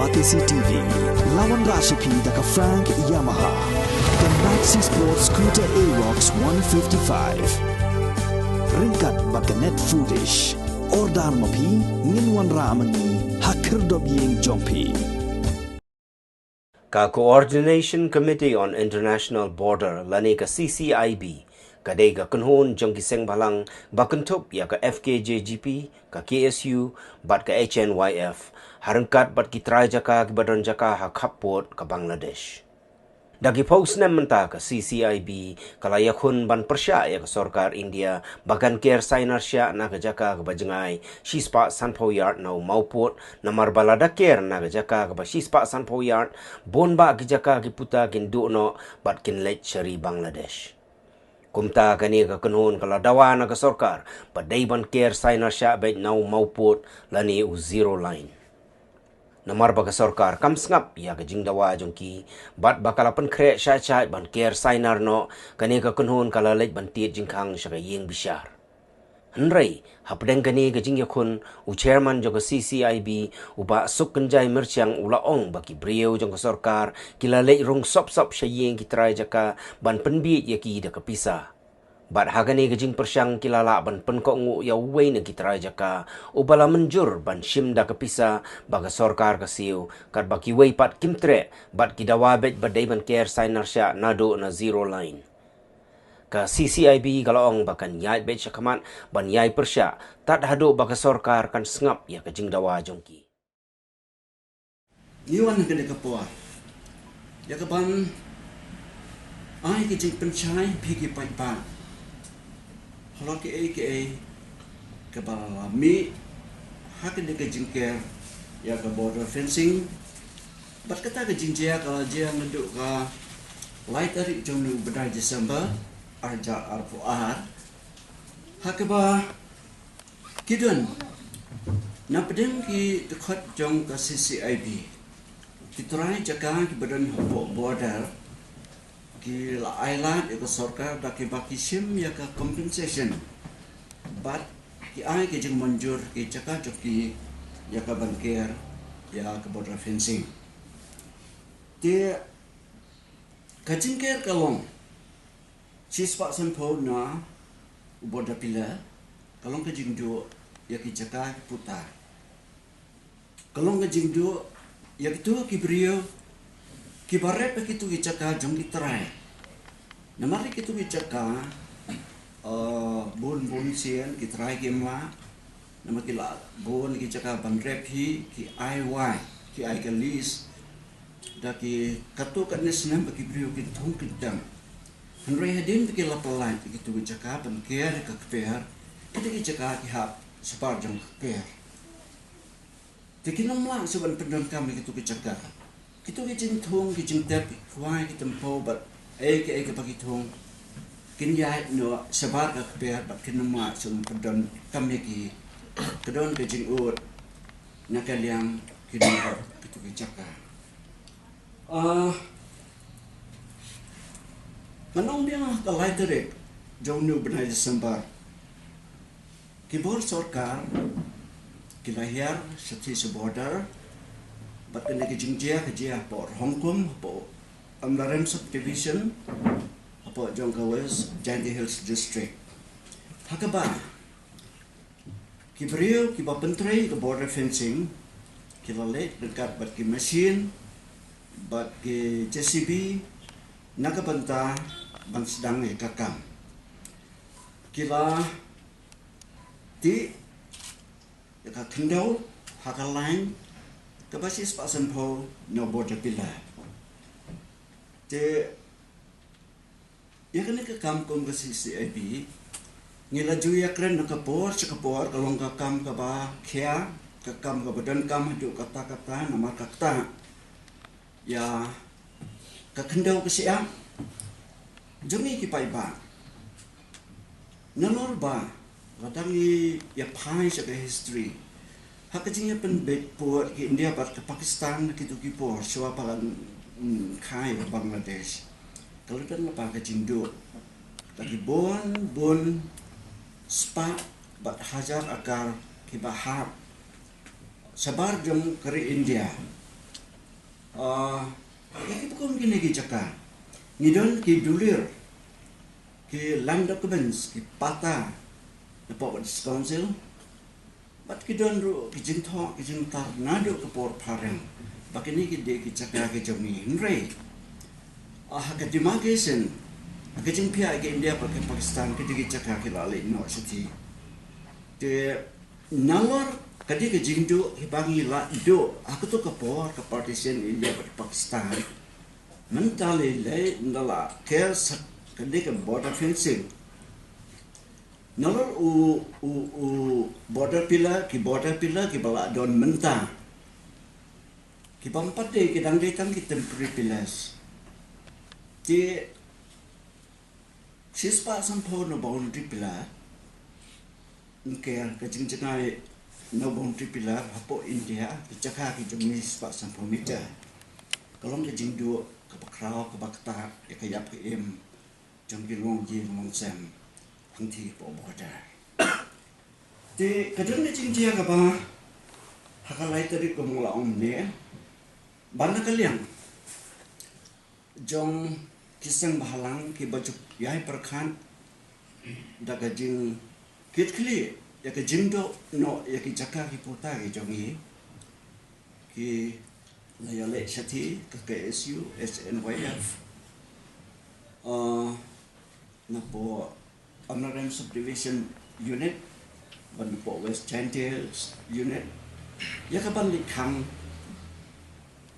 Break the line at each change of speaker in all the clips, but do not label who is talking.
Batisi TV, lawan Rashipi daka Frank Yamaha, dan Maxi Sports Scooter Aerox 155. Ringkat baka net foodish, ordar mapi, nginwan ramani, hakir dobiyeng jompi.
Ka Coordination Committee on International Border lani ka CCIB kadai ka kunhun jong kiseng balang bakentup ya ka FKJGP ka KSU bat ka HNYF harengkat bat kitrai jaka ki badan jaka ha khapot ka Bangladesh. Dagi post nem menta ka CCIB kalayakun ban persya ya ka Sarkar India bagan ker sainar sya na ka jaka ka bajengai shispa sanpo yard na mauput na marbalada ker na ka jaka ka ba shispa sanpo yard bonba ki jaka ki puta kin duno bat kin lech shari Bangladesh. Kumta kani ka kunhun kaladawa na ka Sarkar padai ban ker sainar sya bet na mauput lani u zero line. Namar baga Sarkar kam sngap ya ka jingdawa jongki bat bakalapan kre sya ban ker sainar no kani ka kunhun kalalej ban tiet jingkang sya ka yeng bishar. Henry hapdeng kani ka jingyakun u chairman jong ka CCIB uba suk kenjai merchang ulaong baki brio jong ka Sarkar kilalej rong sop sya yeng kitrai jaka ban penbi ya ki da ka pisa. Bat hagani gajing persyang kilala ban penkok ngu ya uway na kitara jaka ubala menjur ban shim da kepisa baga Sarkar kasiu kat baki way pat kimtre bat kidawabet badai ban ker sainar sya nado na zero line. Ka CCIB galaong bakan yai bet syakamat ban yai persya tat hado baga Sarkar kan sengap ya kajing dawa jongki.
Iwan kena kepuat. Ya keban ai kajing pensyai pigi pai-pai. Kalau KA kepala mi hak dia ke jingker ya ke border fencing bat kata ke jingjia kalau dia ngeduk ke light dari jom nu bedai Desember arja arfuar hak ba kidun na pedem ki dekat jong ke CCIB kitrai jaga ki badan border ki la island itu Sarkar dah ki baki sim ya ka compensation but ki ai ki jeng manjur ki caka joki ya ka banker ya ka border fencing dia kajingker kalong sispa sanpo na border pila kalong kajing do ya ki caka putar kalong kajing do ya itu ki brio kibarep kitu gicaka jong gitrai namari kitu gicaka bon sian gitrai gemwa nama kila bon gicaka bandrep hi ki IY ki galis da ki katu kanes nam bagi brio ki thong kidang henry hadin ki lapalai kitu gicaka ban ker ka kper kitu gicaka ki hap separ jong kper tikinam lang seban pendon kami kitu gicaka kita kicing thong kicing tep why kita tempo but ke bagi thong kin ya no sabar ka kper bat kin ma sum pedon kami ki kedon kicing ut nakaliang kidin itu kicaka manong dia ka lightere jong nu benai Desember kibor Sarkar kilahir seti border bat kena kejingjia po Hong Kong po Amlaram subdivision po Jongka West Jandy Hills district hakaba kibrio kiba pentrei ke border fencing kilale dekat bat ki machine bat ki JCB nakabanta ban sedang kakam kila ti ya kendau hakalang kabasis pa sanpo no border pila te ya kan ke kampung ke CCIB ngila juya kren na kapor sa kapor kalong kakam ka ba kya kakam ka badan kam hadu kata nama kata ya kakendau ke siya jumi ki pai ba nanor ba wadangi ya pai sa history hakajingnya pen bedport ki India bat ke Pakistan kitu ki por swa palan kai Bangladesh kalau kan apa kajing do lagi bon spa bat hajar akar ki bahar sabar jom kari India Kita bukan gini cakap. Ngidon ki dulir, ki land documents, ki pata, the Properties Council. But ki don ru ki jingthok ki jingtar nado ke por parang. Bakini ki de ki cakap ki jomi hindre. Ka demarcation, ka jingpia ki India ke Pakistan ki de ki cakap ki lali no city. De nalor kadi ke jingdu hibangi la do aku tu ke por ke partition India ke Pakistan mentali le ndala ke kadi ke border fencing nalor u border pillar ki bala don menta ki bampat de ki dang de tang ki temporary pillars ti sispa sampo no boundary pillar ke jingjengai no boundary pillar hapo India cakap ki jemi spa sampo meter kalau ke jingdu ke bakrau ke bakta ya ke yap ke em jong ki long ji long sam hang thi po border te kadang ni jingjia ka ba hakalai tadi ko mula omne bana kaliang jong kisang bahalang ki baju yai perkhan daga jing kit kli ya ke jingdo no ya ke jaka ki pota ki jongi ki la ya le chati ke KSU SNYF na po Honorable Subdivision Unit ban po West Gentiles Unit ya ka ban likhang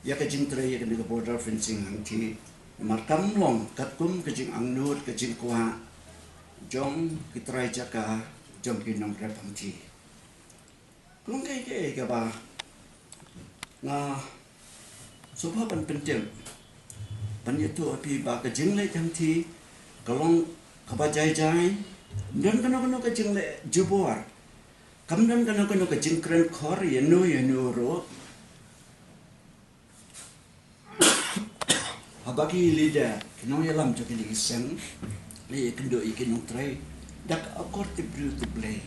ya ke jing tre ya ke border fencing hang ti markam long kat kum ke jing angnut ke jing kwa jong kitrai jaka jong kinong repang ti kung kai ke ba na sobha ban penting ban itu api ba ke jing le jang ti kalong kaba jai jai dan kana ke jing le jubor kam dan kana ke jing kren khor ye no ro habaki leader kinong yalam joki li sen le kendo ikinong trai dak akor ti bru tu play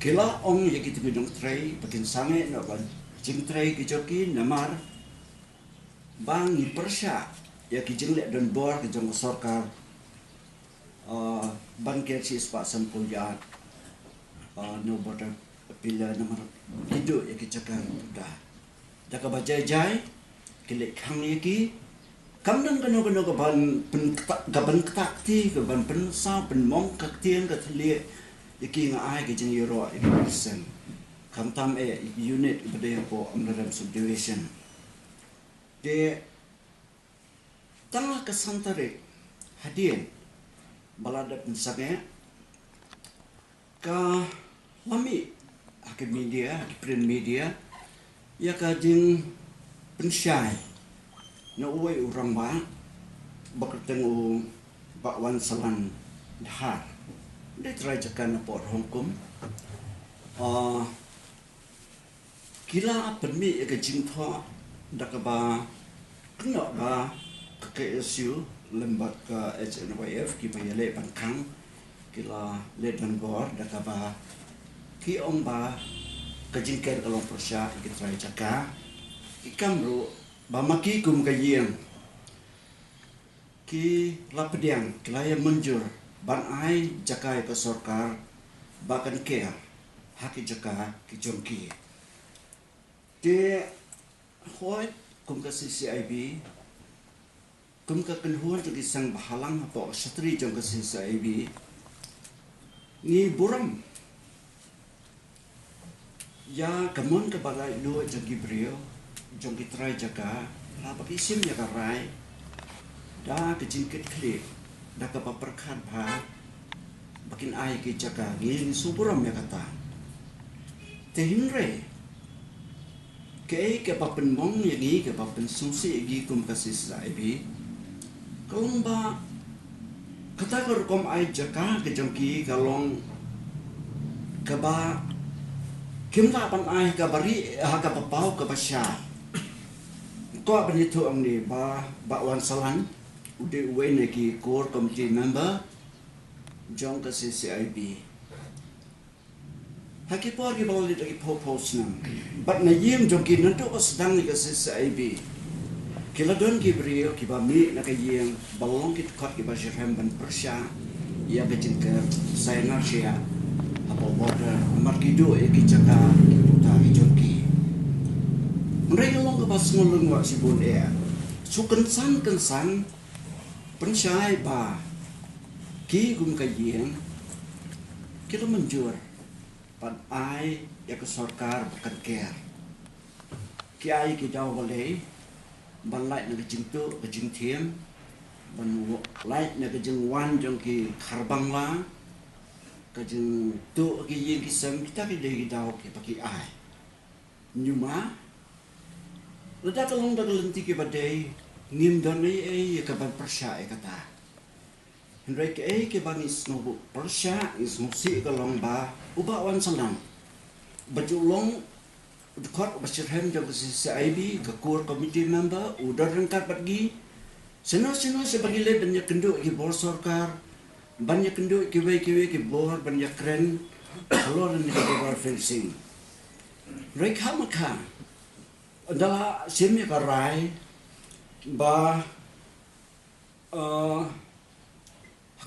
kila ong ye kitu gedong trai pakin sange no ban jing trai ki joki namar bang ni persya ya ki jing le don bor ki jong sarkar ban ke si spa sampuyat no border pila namar hidu ya ki cakar dah dak ba jai jai kile khang ye ki kam dan kano ke ban ketak ti ke ban pen sa pen mong kak tien ke thlie iki nga ai ke jing euro percent kam tam unit bede po Honorable Subdivision de tangah ke santare hadien balada pensage ka lami ke media print media ya ka jing pensyai na uwe urang ba bakateng u bakwan salan dhar de try jakan por Hong Kong kila permi ke jingtho dakaba kena ba ke KSU lembat ke HNYF ki bayale bankang kila ledan bor dakaba ki ong ba ke jingker kalong persya ki try jaka ikamru bamaki kum kayeng ki lapediang kelaya menjur ban ai jakai ke sarkar bakan ke haki jaka ki jongki de hoi kum ka CCIB kum ka kenhuan tu sang bahalang apa satri jong ka CCIB ni buram ya kamun ke balai lu jongki brio jong kitrai jaka la bagi sim ya karai da ke jingkit klik da ka paperkan ba bakin ai ke jaka ngin suburam ya kata te hinre ke papen mong ya ni ke papen susi gi kum kasis saibi kong ba kata kor kom ai jaka ke jongki kalong ke ba kim ka pan ai ka bari ha ka papau ka pasya ko benito ang ni wan salan ude uwe neki core committee member jong ka CCIB haki por ki bawli taki propose nam but na yim jong ki nanto ko sedang ni ka CCIB Kila don ki brio ki ba mi na ka yeng balong ki kot ki ba shirhem ban persya ia ka jingker sayna sia apa border markido e ki chaka ki puta ki jonki mereka long ka pas ngulung wa si bon e su kensan pensyai ba ki gum ka yeng kita menjur pan ai ya ke sarkar bukan care ki ai ki daw boleh ban lại na jing tu ke jing thiam ban lại na ke jing wan jong ki kharbang la ke jing tu ki yin ki sam kita ki dei daw ki paki ai nyuma ledak long dak lenti ki badai ngim don ai ka ban persya e kata hendrai ke ke ban is no persya is musi ka long ba uba wan salang baju long Dukot Bashirhem jog CIB ke core committee member udah rengkat pergi seno sebagai le banyak kenduk ki bor sarkar banyak kenduk ki ki bor banyak keren kalau dan di bor fencing reka maka adalah semi karai ba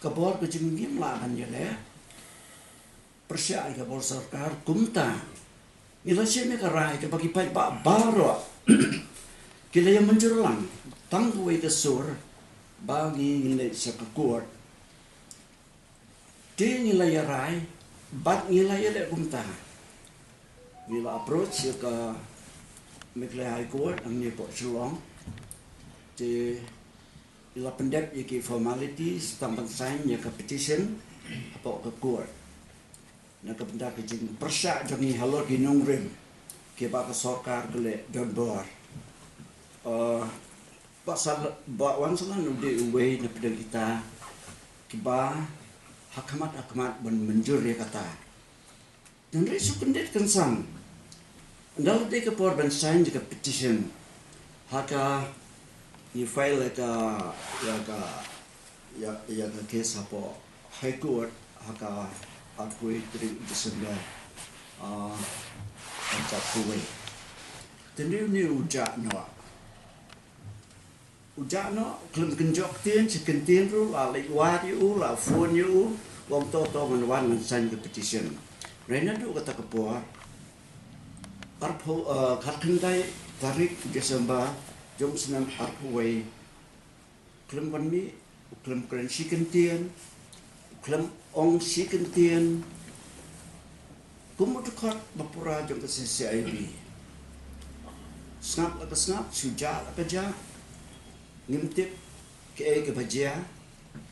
kabor ke jingim lah banyak le persya ke bor sarkar kumta Ila siya may karay kapag ipay pa baro kila yung manjurulang tangguway ka sur bagi nila siya kakuwart di nila yaray bat nila yala kumta nila approach siya ka Mikla High Court ang niya po silong di nila pendek yung formalities tampan sign niya ka petition po ka court nakapenda ke jing persya jong ni halor ki nongrim ke ba ka sarkar kele don bor pasal ba wan salan de uwe na pedang kita ki ba hakamat ban menjur ya kata dan resu kendet kensang dal de ke por ban sign ke petition haka ni file ya ka case apo high court haka aku itu disebut macam kuwe. Tadi ni ujak no kelem kenjok tien sekentien ru la lewat yu la phone yu wong to menwan sign the petition. Rena tu kata kepuar arpo kalkendai tarik Desember jom senam arpoi kelem wanmi kelem keren sekentien kelem ong si kentien kumudukot bapura jong ke CIB snap suja ja ngimtip ke baja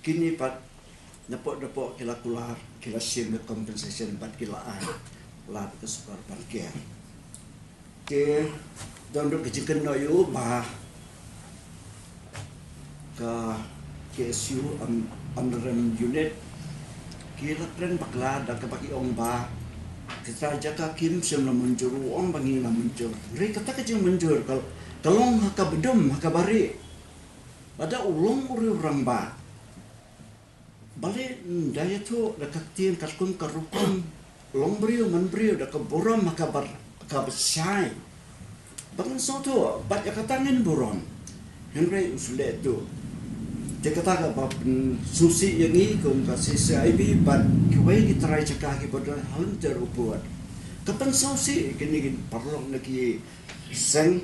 kini pat napok kila kular kila sim compensation pat kilaan lat ke sukar parkir ke dondok kejiken no yu bah ka KSU underrem unit kila keren bakla dan kepaki ong ba kita jaga kim sem la munjur ong bangi la munjur re kata ke jeng munjur kalong haka bedom haka bari ada ulong uri orang ba balik daya tu dekat tien kaskum karukum long brio man brio da keburam haka bar haka besai bangun soto bat kata ngin buron henry usule tu dia kata susi yang ini kong kasih CIB bat kuai kita rai cakap kita halun terupuat kapan susi kini perlu lagi seng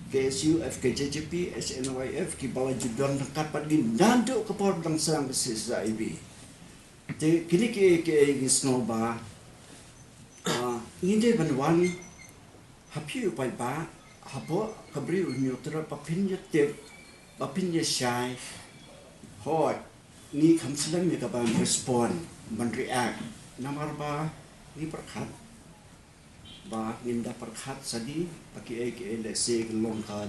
KSU FKJJP SNYF kibala judon dekat pagi nanduk kepala bangsa kasih CIB kini ke snowba ini banwan happy upai ba hapo kabri unyutra papinnya tip papinnya syai hot ni kamselang ni kaban respond man react namar ba ni perkat ba inda perkat sadi paki ke lese long ka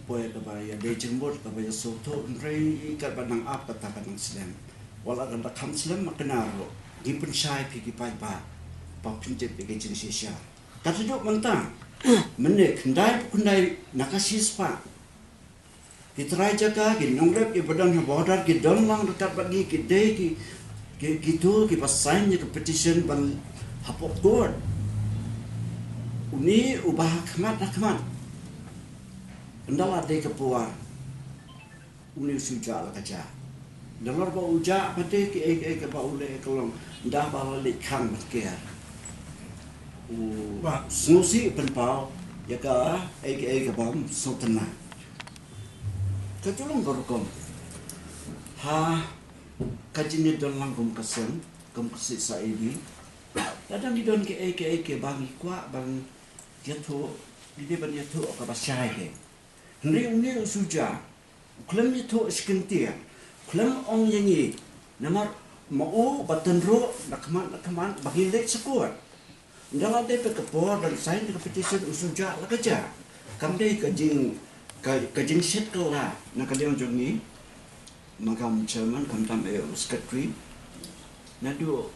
poe ka ba ya de jembor ka ba soto rei ka ba nang ap kata ka nang slam wala kan ba kamselang makenaro di pensai piki pa ba pinjep ke jenis sia kata dok mantang menek kundai nakasis pa Kitrai jaga, nongrep ki badan border ki donlang dekat bagi ki day ki gitu ki pasainnya ke petition ban hapok court uni ubah khmat ndala de ke puar uni suja la kaja dalor ba uja pate ke ba ule kolong nda ba le khang mat ke susi penpau ya ka ke bam sultana katulong gorkom ha kajini don langkum kasem kum kasi sa ini kadang di don ke bang kwa bang jatuh di ban jatuh ka basai ke uni suja klem jatuh sekentia klem ong yangi namar mau batenro nakman bagi lek sekuat dalam DP kepor dan saya di competition usuja la kerja kamdai kajing set kala nak dia jongi magam chairman kamtam secretary nadu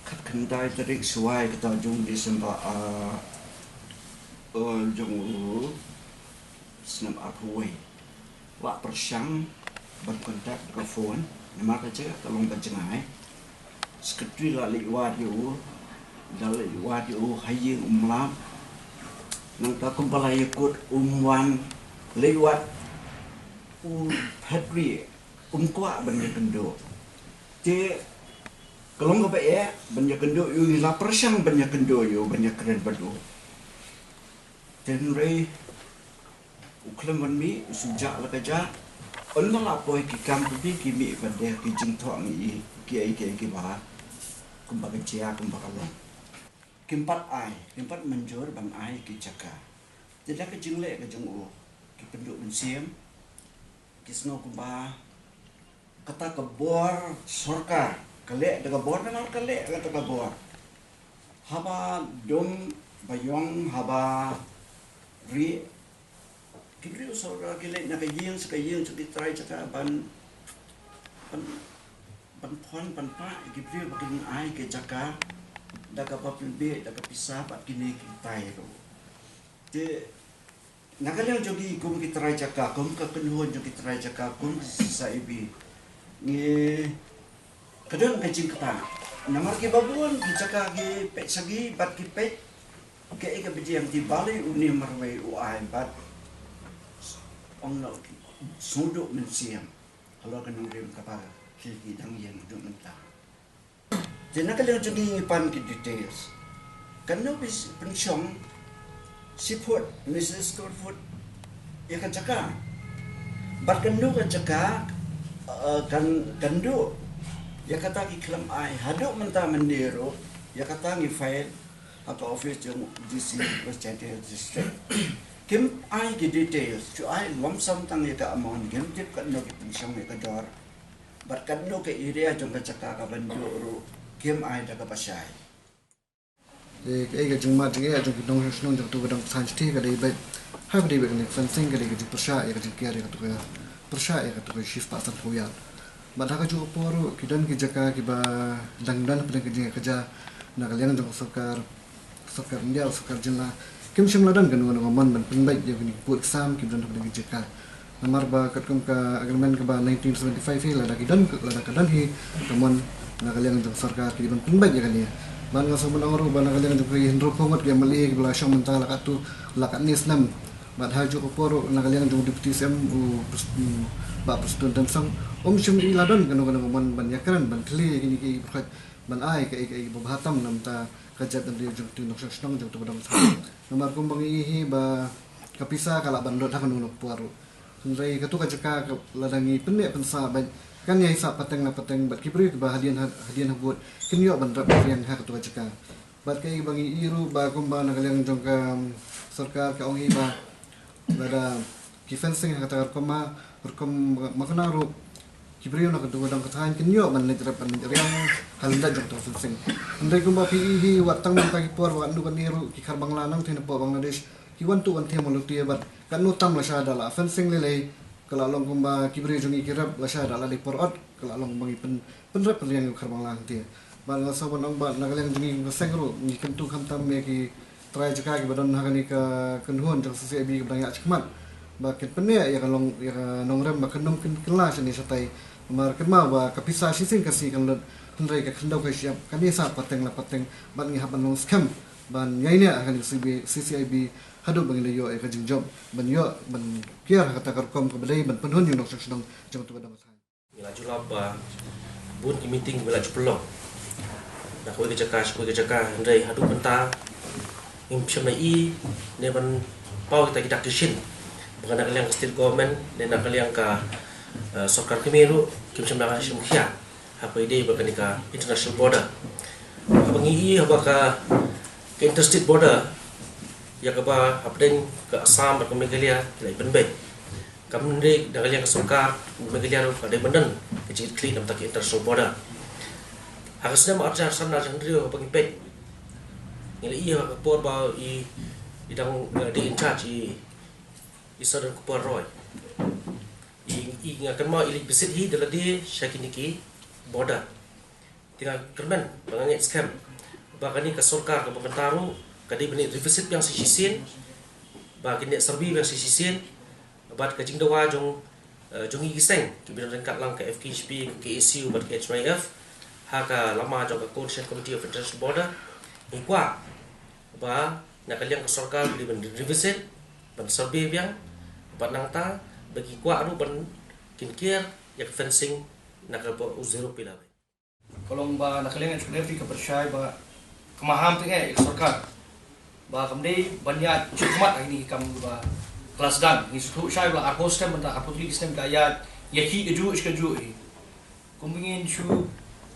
kat kendai tarik suai kata jong Desember jong senam apuai wa persang berkontak dengan phone nama kerja tolong berjengai secretary la liwat yo dalai wadiu hayi umlam nang ta kumpala yakut umwan lewat hadri kwa banya kendo te kalong ka ba banya kendo yu la persang banya kendo yu banya keren badu tenre uklam mi suja la kaja onna la poi ki kam pi ki mi pade ki jing thong i ki ba kumbaga cia kumbaga long Kimpat menjur bang ai ki caka tidak ke jingle ke jengu ki penduk bensiam ki sno kumba kata ke bor sorka kale daga bor na kale kata ke bor haba dom bayong haba ri kibri sorka kile na ke yeng sekali try caka ban pon pa kibri bakin ai ke caka daga papilbe daga pisah pat kini kitai ro te nakalang jogi kum kitrai jaka kum ka kenuhon jogi kitrai jaka kum sa ibi ni kadang kajing kata namar ki babuan ki jaka ki pet sagi bat ki pet ke ika bijiam di bali uni marwai uai bat ong no suduk mensiam kalau kenung rim kapa ki dang yang duk mentah jadi kalau jadi pan ki details, kan bis pensiong siput Mrs. Scoreford ya kan cakap, bar kendu kan cakap kan du ya kata ki kelam ai haduk mentah mendero ya kata ngi file atau office yang DC Westchester District kim ai ki details cu ai lump sum tang ya ka amount kim tip kan no ki pensiong ya ka dor bar kan no ke area jong ka cakap ka bandu Kim ai daga pasai.
Cái chúng mà cái chúng nông nông chúng tôi đang sản xuất cái đấy vậy, hai cái đấy vậy này fencing cái đấy cái persya cái kia cái tôi persya cái tôi shift pasar koyan. But haka juga poru kidan kijaka kiba dangdan pada kerja nak kalian jong sokar India sokar jena kim shim ladan kan ngono man ban penbaik dia ni put exam kidan pada kijaka. Namar ba katkum ka agreement ka ba 1975 hi lada kidan hi teman nak kalian jong sarkar kiban penbaik ya kalian. Man ngaso man angro ba nak kalian jong hindro komat ke mali kibla syang mentang lakatu lakat nisnam. Bad haju ko poro nak kalian jong deputy sem ba presiden dan sang shim iladan kan man ban yakran ban kli kini ki berkat ban ai ke bahatam nam ta kajat dan dia jong tinok snong jong tu badam sa. Namar kum bangi hi ba kapisa kala ban dot hakan unok puaru. Sunrai katu kajaka ladangi penne pensa ban kan yai sa pateng na pateng bat kibri ba hadian habut kinyo ban rap yang ha katu kajaka bat kai bangi iru ba kumba na kalang jong ka sarkar ka ongi ba bada ki fencing ha kata koma berkom makanaru kibri na katu dang katahan kinyo ban letrap ban yang halda jong ta fencing andai kumba pi watang man ta ki por wa andu kan iru ki kharbang lanang thina po Bangladesh ki wantu kan themo luti bat kan nutam la sha dala fencing lelei kalau long kumba kibri jungi kirap lasha dala di porot kalau long bangi penrep yang kharbang lang dia bal ngaso ban ong ba nagaleng jungi ngasengro ni kentu khamtam me ki try jaka ki badan hagani ka kenhuan jang sese bi badang ya chikmat ba ken penne ya kalong ya nongrem ba kenum ken kelas ni satai mar kema ba kapisa sising kasi kan lut hendrai ka khendau ka siap kan ni sa pateng la pateng ban ngi haban long scam ban ngai ne akan CCIB hadu bang le yo ka jing job ban yo ban kiar kata karkom ka belai ban penhun yung nok sedang jam tu kadang sai
ila julab bun ki meeting bela juplo na ko ke jaka ndai hadu benta im sham i ne ban pau kita kita kishin bukan nak liang state government dan nak liang ka sokar kemeru kim sham da shim khia apa ide bukan ka international border apa ngi apa ka interstate border ya ka ba apden ka Assam ke Meghalaya lai benbe kamne da liang sokar Meghalaya ka de benden ke cik kli nam tak international border harusnya ma arja sana jangrio apa ngipet ngile iya ka por ba I idang di in charge I southern kupar roy I ngakan ma ilik bisit hi dala di shakiniki border tinggal kerman bangangi scam bakani ka sorkar ka pementaru kadi bani revisit yang sisisin bakini serbi yang sisisin bat ka jingdawa jong jongi giseng kibiran rengkat lang ka FKHP ka KSU bat ka HYF ha ka lama jong ka coalition committee of international border ni kwa ba nakaliang ka sorkar di ban revisit ban serbi yang bat nangta bagi kwa anu ban kinkir yak fencing nakal uzero pila
kalau ba nakaliang sebenarnya ka percaya ba kemaham tengah sorkar ba kamdei banyak cukmat ini kam ba kelas dan ni suatu saya ba aku sistem mentah aku tulis sistem kaya yaki keju iskeju kumbingin su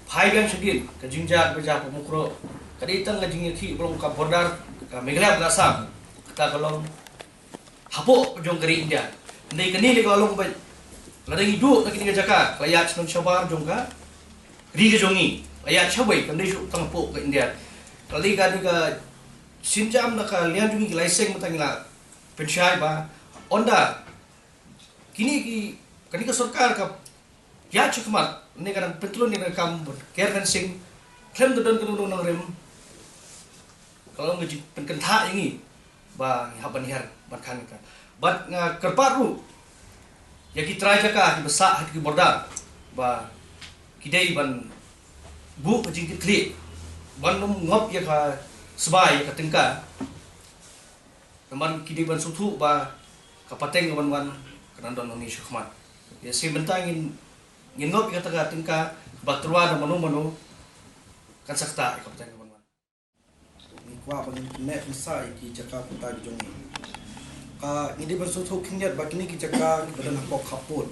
phaigang sedin ka jingjat beja pemukro kadi tang ngajing yaki belum ka border ka Meghalaya ka Assam kata kalau hapo jong keri India ndai kani le kalau ba ladang hidup nak ni jaka kaya senang sabar jong ka ri ke jongi kaya chabai kamdei su tang po ka India kali ka ni ka sinjam na ka lian jungi laiseng matangila pensyai ba onda kini kani ka sorkar ka ya cukmat ni kadang petrol ni kam care fencing klem tu don kenu nang rem kalau ngaji penkentha ini ba haban her ban kan ka bat nga kerparu ya kita jaka ki besak ki borda ba kidai ban bu ka jing kli ban ngop ya ka sebai ka tengka teman kini ban sutu ba kapateng ban kanan don ni syukmat ya si bentangin ngop ka tengka batrua da manu kan sakta kapateng ban
ni kwa ban net sai ki jaka puta jong ka ini ban sutu kinyat ba kini ki jaka badan hapok kaput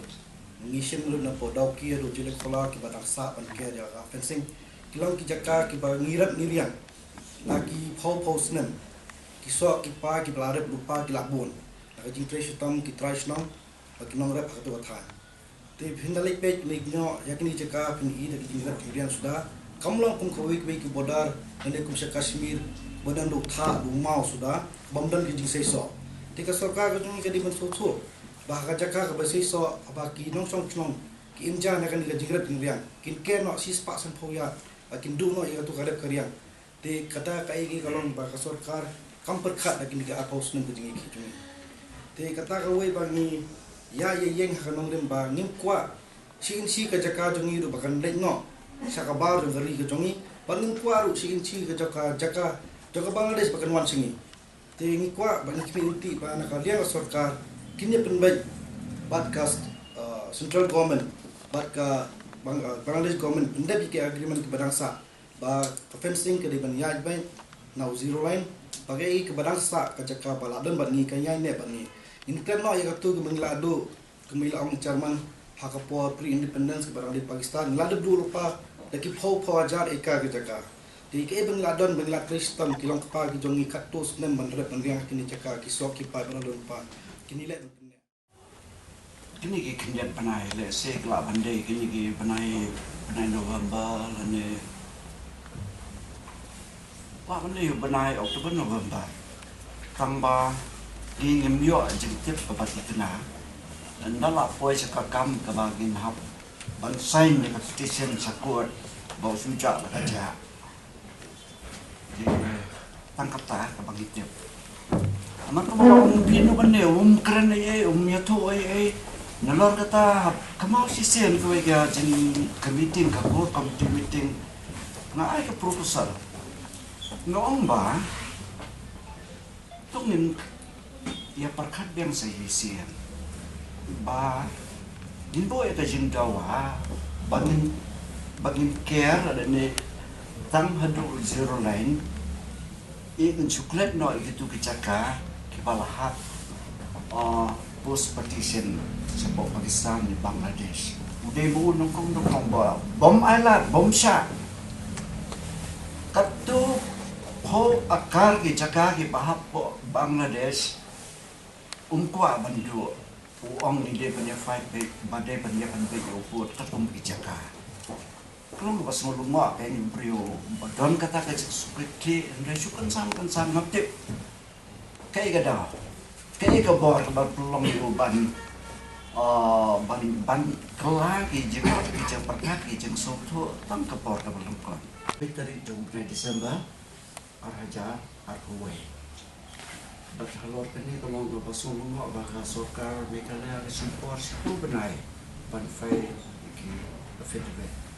ngisim lu na po daw ki ru jile khola ki badak sa ban ke ya fencing kilang ki jaka ki ba ngirat ngiriang lagi pau senem kisok ki pa ki blarep lupa ki labun lagi jing tre shitam ki trai shnam bagi nong rep hatu atha te bhindalik pe ni nyo yakni jaka pin I lagi jing rep kirian sudah kamlong kum khoi ki bodar ene kum se Kashmir bodan do tha du mau sudah bomdan ki jing seiso tika sarkar ka jung ki di ban socho bah ka jaka ka ba seiso aba ki nong song chnong ki imja na kan ki jing rep kirian kin ke no sis pa san phoya akin du no ya tu kalep karian te kata kai ki kalon ba ka sarkar kam perkhat lagi ni ka apos nang kujing ki jung te kata ka wei ba ni ya ye yeng ha nong dem ba nim kwa sin si ka jaka jung I do ba kan le no sa ka ba ru gari ka jung I ba nim kwa ru sin si ka jaka Bangladesh ba kan wan singi te ngi kwa ba ni ki uti ba na ka liang sarkar kini pen bai podcast central government ba ka Bangladesh government inda bi ke agreement ke badangsa ba fencing ke di ban ya bai now zero line pakai ke badangsa ka jaka baladon ban ni kan ya ne ban ni ini kan no ya tu ke menglado ke mila ong Jerman hakapo pre independence ke barang di Pakistan lado dulu pa lagi pau ajar eka ke jaka di ke Bangladon Bangla Kristen kilong pa ki jongi katos nem ban rep ban yang kini jaka ki sok ki pa Bangladon pa kini le
kini ki kinjat panai le se kla bandai kini ki panai November lane wa bandai panai Oktober November tamba di ngemyo jengtip papati tuna ndala poi sakakam kabagin hap ban sign ni petition sakut bau suja la kaja di tangkap ta kabagitip amat mau pinu bane keren ai nyato ai nalor kata kamau sisen ko ga jin meeting ka ko committee meeting na ai ka proposal noong ba tungin ya perkat yang saya sian ba din boy ka jing dawa bagin care ada ne tang hadu zero line in chocolate no gitu kicaka kibalahat post partition sa Pakistan ni Bangladesh udah bu nongkong ba bom ala bom sha katu ho akar kicaka kibahapo Bangladesh umkwa bandu uang ni dia punya fight back badai punya pandai uput katum kicaka kalau pas nguluma kayak ni brio badon kata ke seperti ndai sukan sang ngaptip kayak gada kayak ke bor ke pelong di uban ban kelagi jenggot kijang perkat kijang soto tang ke bor ke pelong kon dari 2 Desember araja arkuwe Berhalor kini tolong bapak semua bakal sokar mereka ada support itu benar ban fai ki feedback